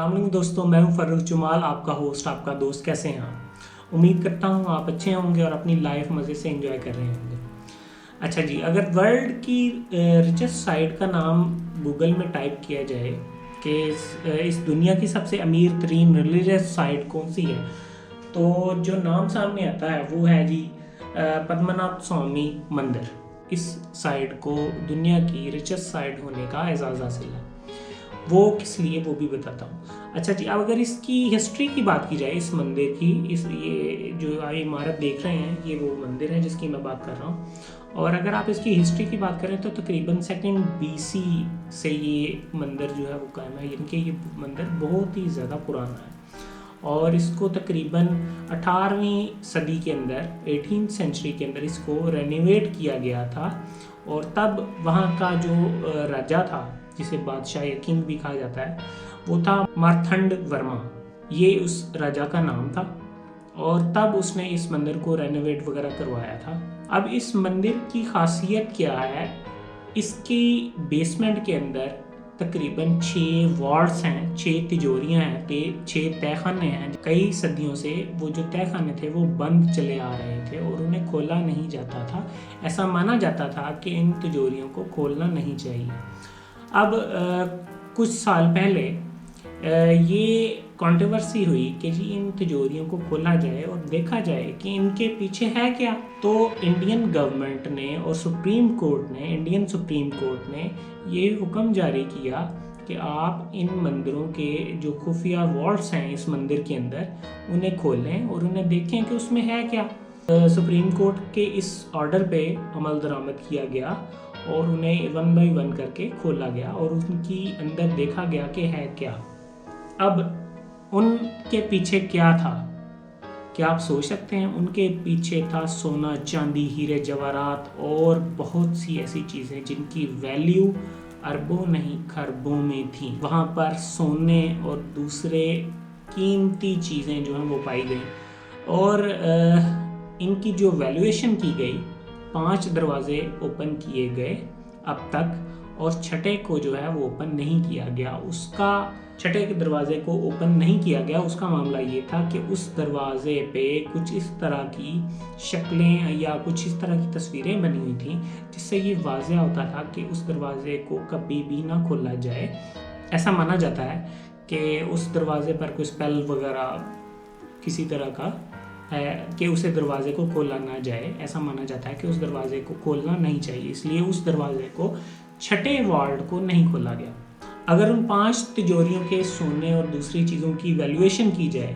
अस्सलाम वालेकुम दोस्तों, मैं हूं फ़र्रुख जमाल, आपका होस्ट, आपका दोस्त। कैसे हैं आप? उम्मीद करता हूं आप अच्छे होंगे और अपनी लाइफ मज़े से एंजॉय कर रहे होंगे। अच्छा जी, अगर वर्ल्ड की रिचेस्ट साइट का नाम गूगल में टाइप किया जाए कि इस दुनिया की सबसे अमीर तरीन रिलीजियस साइट कौन सी है, तो जो नाम सामने आता है वो है जी पद्मनाभ स्वामी मंदिर। इस साइट को दुनिया की रिचेस्ट साइट होने का एजाज़ हासिल है। वो किस लिए वो भी बताता हूँ। अच्छा जी, अब अगर इसकी हिस्ट्री की बात की जाए, इस मंदिर की, ये जो आप इमारत देख रहे हैं, ये वो मंदिर है जिसकी मैं बात कर रहा हूँ। और अगर आप इसकी हिस्ट्री की बात करें तो तकरीबन 2nd BC से ये मंदिर जो है वो कायम है, यानी कि ये मंदिर बहुत ही ज़्यादा पुराना है। और इसको तकरीबन 18वीं सदी के अंदर, 18th सेंचुरी के अंदर इसको रेनोवेट किया गया था। और तब वहाँ का जो राजा था, जिसे बादशाह या किंग भी कहा जाता है, वो था मार्तंड वर्मा। ये उस राजा का नाम था और तब उसने इस मंदिर को रेनोवेट वगैरह करवाया था। अब इस मंदिर की खासियत क्या है? इसकी बेसमेंट के अंदर तकरीबन 6 वार्ड्स हैं, 6 तिजोरियां हैं, 6 तहखाने हैं। कई सदियों से वो जो तहखाने थे वो बंद चले आ रहे थे और उन्हें खोला नहीं जाता था। ऐसा माना जाता था कि इन तिजोरियों को खोलना नहीं चाहिए। अब कुछ साल पहले ये कंट्रोवर्सी हुई कि जी इन तिजोरियों को खोला जाए और देखा जाए कि इनके पीछे है क्या। तो इंडियन गवर्नमेंट ने और इंडियन सुप्रीम कोर्ट ने ये हुक्म जारी किया कि आप इन मंदिरों के जो खुफिया वॉल्ट्स हैं इस मंदिर के अंदर, उन्हें खोलें और उन्हें देखें कि उसमें है क्या। सुप्रीम कोर्ट के इस ऑर्डर पे अमल दरामद किया गया और उन्हें 1 by 1 करके खोला गया और उनकी अंदर देखा गया कि है क्या। अब उनके पीछे क्या था, क्या आप सोच सकते हैं? उनके पीछे था सोना, चांदी, हीरे जवाहरात और बहुत सी ऐसी चीज़ें जिनकी वैल्यू अरबों नहीं खरबों में थी। वहाँ पर सोने और दूसरे कीमती चीज़ें जो हैं वो पाई गई और इनकी जो वैल्यूएशन की गई, 5 दरवाजे ओपन किए गए अब तक और छठे को जो है वो ओपन नहीं किया गया। छठे के दरवाजे को ओपन नहीं किया गया, उसका मामला ये था कि उस दरवाजे पे कुछ इस तरह की शक्लें या कुछ इस तरह की तस्वीरें बनी हुई थी जिससे ये वाज़ेह होता था कि उस दरवाजे को कभी भी ना खोला जाए। ऐसा माना जाता है कि उस दरवाजे पर कोई स्पेल वगैरह किसी तरह का है कि उसे दरवाजे को खोला ना जाए। ऐसा माना जाता है कि उस दरवाजे को खोलना नहीं चाहिए, इसलिए उस दरवाजे को छठे वार्ड को नहीं खोला गया। अगर उन 5 तिजोरियों के सोने और दूसरी चीज़ों की वैल्यूएशन की जाए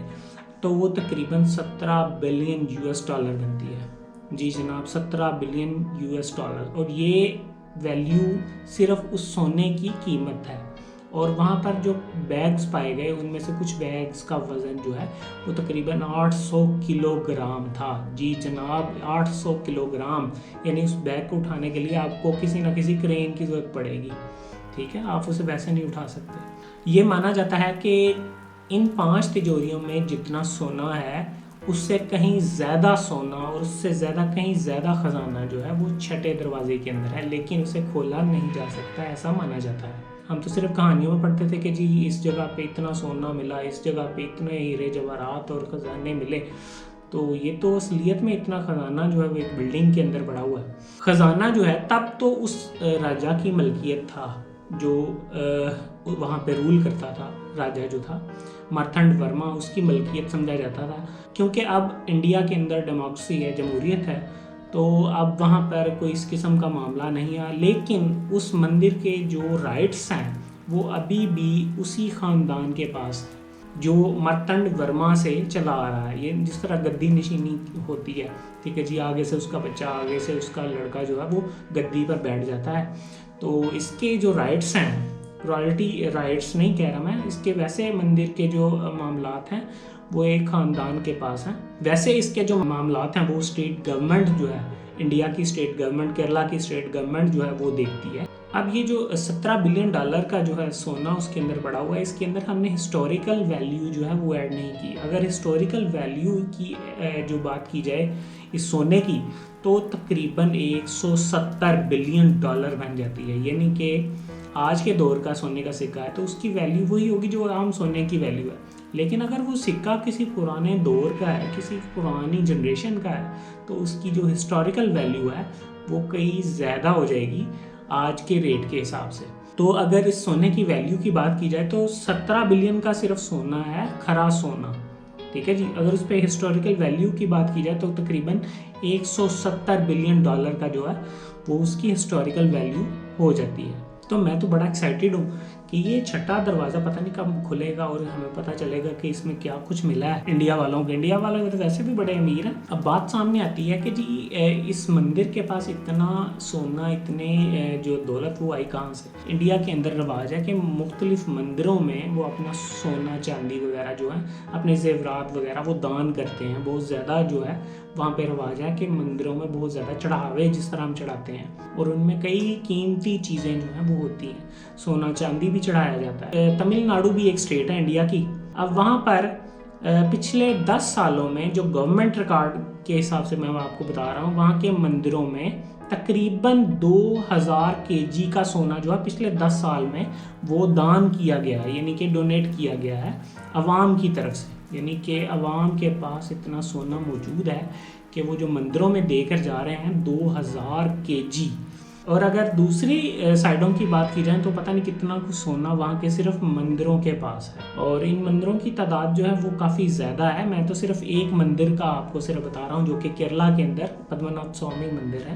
तो वो तकरीबन $17 बिलियन बनती है। जी जनाब, $17 बिलियन। और ये वैल्यू सिर्फ उस सोने की कीमत है। और वहाँ पर जो बैग्स पाए गए उनमें से कुछ बैग्स का वज़न जो है वो तकरीबन 800 किलोग्राम था। जी जनाब, 800 किलोग्राम, यानी उस बैग को उठाने के लिए आपको किसी न किसी क्रेन की ज़रूरत पड़ेगी। ठीक है, आप उसे वैसे नहीं उठा सकते। ये माना जाता है कि इन 5 तिजोरियों में जितना सोना है उससे कहीं ज़्यादा सोना और उससे ज़्यादा कहीं ज़्यादा ख़जाना जो है वो छठे दरवाजे के अंदर है, लेकिन उसे खोला नहीं जा सकता, ऐसा माना जाता है। हम तो सिर्फ कहानियों में पढ़ते थे कि जी इस जगह पे इतना सोना मिला, इस जगह पे इतने हीरे जवाहरात और ख़जाने मिले। तो ये तो असलियत में इतना ख़जाना जो है वो एक बिल्डिंग के अंदर पड़ा हुआ है। ख़जाना जो है तब तो उस राजा की मलकियत था जो वहाँ पे रूल करता था। राजा जो था मार्तंड वर्मा, उसकी मलकियत समझा जाता था। क्योंकि अब इंडिया के अंदर डेमोक्रेसी है, जमहूरियत है, तो अब वहाँ पर कोई इस किस्म का मामला नहीं है। लेकिन उस मंदिर के जो राइट्स हैं वो अभी भी उसी ख़ानदान के पास जो मार्तंड वर्मा से चला आ रहा है। ये जिस तरह गद्दी नशीनी होती है, ठीक है जी, आगे से उसका बच्चा, आगे से उसका लड़का जो है वो गद्दी पर बैठ जाता है। तो इसके जो राइट्स हैं, रॉयल्टी राइट्स नहीं कह रहा मैं, इसके वैसे मंदिर के जो मामलात हैं वो एक ख़ानदान के पास हैं। वैसे इसके जो मामलात हैं वो स्टेट गवर्नमेंट जो है, इंडिया की स्टेट गवर्नमेंट, केरला की स्टेट गवर्नमेंट जो है वो देखती है। अब ये जो $17 बिलियन का जो है सोना उसके अंदर पड़ा हुआ है, इसके अंदर हमने हिस्टोरिकल वैल्यू जो है वो ऐड नहीं की। अगर हिस्टोरिकल वैल्यू की जो बात की जाए इस सोने की, तो तकरीबन $170 बिलियन बन जाती है। यानी कि آج کے دور کا سونے کا سکہ ہے تو اس کی ویلیو وہی ہوگی جو عام سونے کی ویلیو ہے. لیکن اگر وہ سکہ کسی پرانے دور کا ہے, کسی پرانی جنریشن کا ہے, تو اس کی جو ہسٹوریکل ویلیو ہے وہ کئی زیادہ ہو جائے گی آج کے ریٹ کے حساب سے. تو اگر اس سونے کی ویلیو کی بات کی جائے تو 17 بلین کا صرف سونا ہے, کھرا سونا, ٹھیک ہے جی. اگر اس پہ ہسٹوریکل ویلیو کی بات کی جائے تو تقریباً 170 بلین ڈالر کا جو ہے وہ اس کی ہسٹوریکل ویلیو ہو جاتی ہے. تو میں تو بڑا ایکسائٹیڈ ہوں کہ یہ چھٹا دروازہ پتہ نہیں کب کھلے گا اور ہمیں پتہ چلے گا کہ اس میں کیا کچھ ملا ہے انڈیا والوں کو تو ویسے بھی بڑے امیر ہیں. اب بات سامنے آتی ہے کہ جی اس مندر کے پاس اتنا سونا, اتنے جو دولت وہ آئی کہاں سے. انڈیا کے اندر رواج ہے کہ مختلف مندروں میں وہ اپنا سونا چاندی وغیرہ جو ہے, اپنے زیورات وغیرہ وہ دان کرتے ہیں. بہت زیادہ جو ہے وہاں پہ رواج ہے کہ مندروں میں بہت زیادہ چڑھاوے جس طرح ہم چڑھاتے ہیں, اور ان میں کئی قیمتی چیزیں جو ہیں وہ ہوتی ہیں. سونا چاندی بھی چڑھایا جاتا ہے. تمل ناڈو بھی ایک اسٹیٹ ہے انڈیا کی. اب وہاں پر پچھلے 10 سالوں میں جو گورنمنٹ ریکارڈ کے حساب سے میں آپ کو بتا رہا ہوں, وہاں کے مندروں میں تقریباً 2000 kg کا سونا جو ہے پچھلے 10 سال میں وہ دان کیا گیا ہے, یعنی کہ ڈونیٹ کیا گیا ہے عوام کی طرف سے. یعنی کہ عوام کے پاس اتنا سونا موجود ہے کہ وہ جو مندروں میں دے کر جا رہے ہیں 2000 kg. اور اگر دوسری سائڈوں کی بات کی جائے تو پتہ نہیں کتنا کچھ سونا وہاں کے صرف مندروں کے پاس ہے, اور ان مندروں کی تعداد جو ہے وہ کافی زیادہ ہے. میں تو صرف ایک مندر کا آپ کو صرف بتا رہا ہوں جو کہ کیرلا کے اندر پدمناتھ سوامی مندر ہے,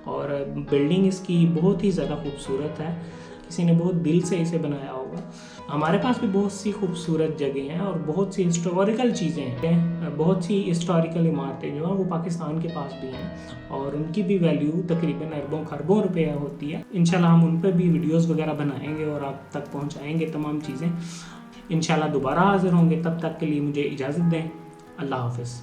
اور بلڈنگ اس کی بہت ہی زیادہ خوبصورت ہے. کسی نے بہت دل سے اسے بنایا ہوگا. ہمارے پاس بھی بہت سی خوبصورت جگہیں ہیں اور بہت سی ہسٹوریکل چیزیں ہیں. بہت سی ہسٹوریکل عمارتیں جو ہیں وہ پاکستان کے پاس بھی ہیں, اور ان کی بھی ویلیو تقریباً اربوں خربوں روپے ہوتی ہے. انشاءاللہ ہم ان پہ بھی ویڈیوز وغیرہ بنائیں گے اور آپ تک پہنچائیں گے تمام چیزیں. انشاءاللہ دوبارہ حاضر ہوں گے. تب تک کے لیے مجھے اجازت دیں. اللہ حافظ.